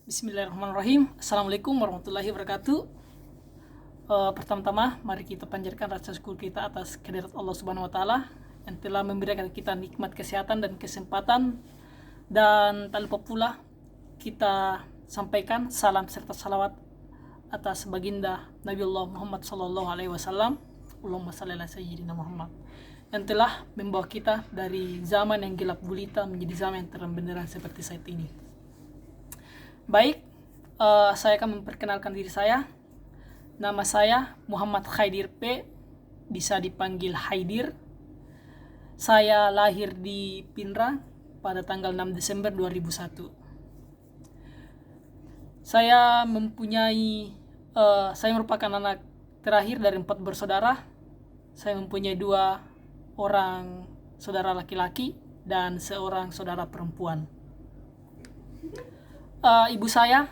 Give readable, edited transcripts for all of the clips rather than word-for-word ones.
Bismillahirrahmanirrahim. Assalamualaikum warahmatullahi wabarakatuh. Pertama-tama, mari kita panjatkan rasa syukur kita atas kehadirat Allah Subhanahu wa Ta'ala yang telah memberikan kita nikmat kesehatan dan kesempatan. Dan tak lupa pula kita sampaikan salam serta salawat atas baginda Nabiullah Muhammad sallallahu alaihi wasallam. Allahumma shalli ala sayyidina Muhammad, yang telah membawa kita dari zaman yang gelap gulita menjadi zaman yang terang benderang seperti saat ini. Baik, saya akan memperkenalkan diri saya. Nama saya Muhammad Khaidir P, bisa dipanggil Haidir. Saya lahir di Pinrang pada tanggal 6 Desember 2001. Saya merupakan anak terakhir dari 4 bersaudara. Saya mempunyai 2 orang saudara laki-laki dan seorang saudara perempuan. Ibu saya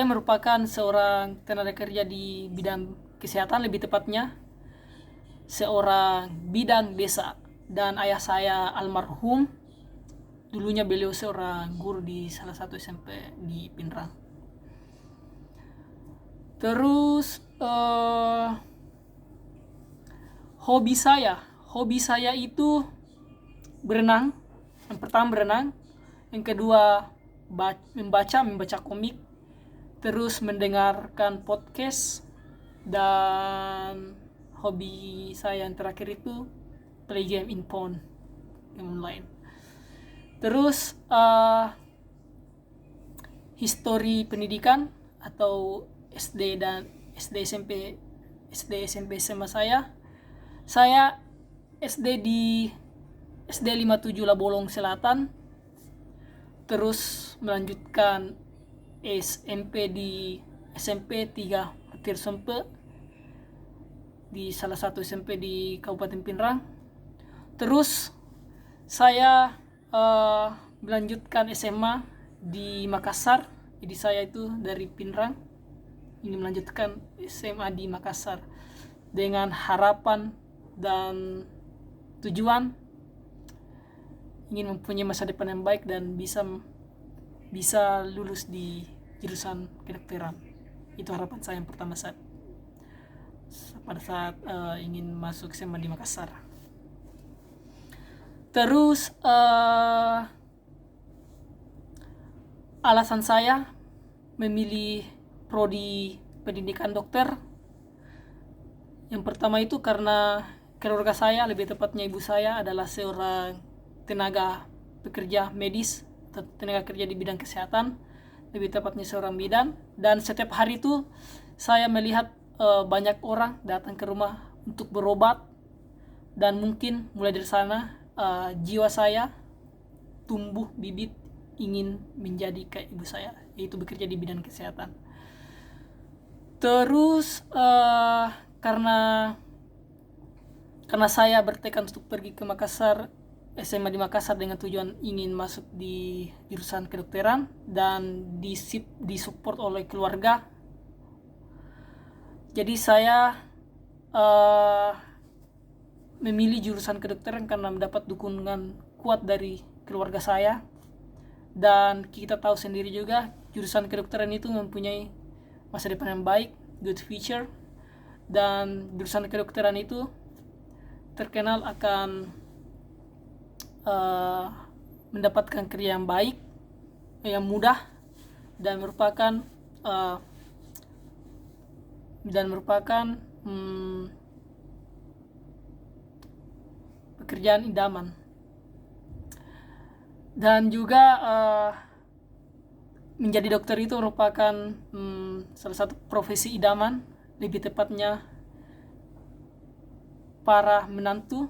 merupakan seorang tenaga kerja di bidang kesehatan, lebih tepatnya seorang bidan desa. Dan ayah saya almarhum, dulunya beliau seorang guru di salah satu SMP di Pinrang. Terus hobi saya itu berenang. Yang pertama berenang, yang kedua membaca komik, terus mendengarkan podcast, dan hobi saya yang terakhir itu play game in phone, game online. Terus histori pendidikan atau SD SMP SMA saya SD di SD 57 Labolong Selatan, terus melanjutkan SMP di SMP 3 Matir Sempe di salah satu SMP di Kabupaten Pinrang. Terus saya melanjutkan SMA di Makassar. Jadi saya itu dari Pinrang ini melanjutkan SMA di Makassar dengan harapan dan tujuan ingin mempunyai masa depan yang baik dan bisa lulus di jurusan kedokteran. Itu harapan saya yang pertama pada saat ingin masuk SMA di Makassar. Terus alasan saya memilih prodi pendidikan dokter, yang pertama itu karena keluarga saya, lebih tepatnya ibu saya adalah seorang tenaga pekerja medis, tenaga kerja di bidang kesehatan, lebih tepatnya seorang bidan. Dan setiap hari itu saya melihat banyak orang datang ke rumah untuk berobat, dan mungkin mulai dari sana jiwa saya tumbuh bibit ingin menjadi kayak ibu saya, yaitu bekerja di bidang kesehatan. Terus karena saya bertekad untuk pergi ke Makassar, SMA di Makassar, dengan tujuan ingin masuk di jurusan kedokteran dan disupport oleh keluarga. Jadi saya memilih jurusan kedokteran karena mendapat dukungan kuat dari keluarga saya. Dan kita tahu sendiri juga jurusan kedokteran itu mempunyai masa depan yang baik, good future. Dan jurusan kedokteran itu terkenal akan mendapatkan kerja yang baik, yang mudah, dan merupakan pekerjaan idaman. Dan juga menjadi dokter itu merupakan salah satu profesi idaman, lebih tepatnya para menantu.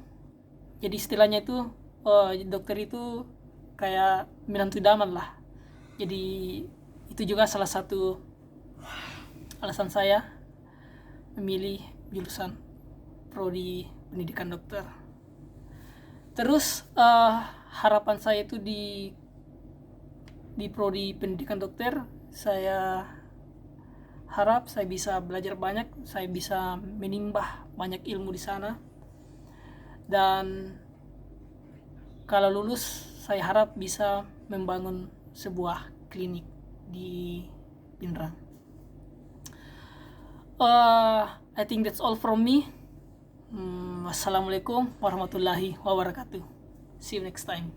Jadi istilahnya itu dokter itu kayak menantu idaman lah. Jadi itu juga salah satu alasan saya memilih jurusan prodi pendidikan dokter. Terus harapan saya itu di prodi pendidikan dokter, saya harap saya bisa belajar banyak, saya bisa menimba banyak ilmu di sana, dan kalau lulus saya harap bisa membangun sebuah klinik di Pinrang. I think that's all from me. Wassalamualaikum warahmatullahi wabarakatuh. See you next time.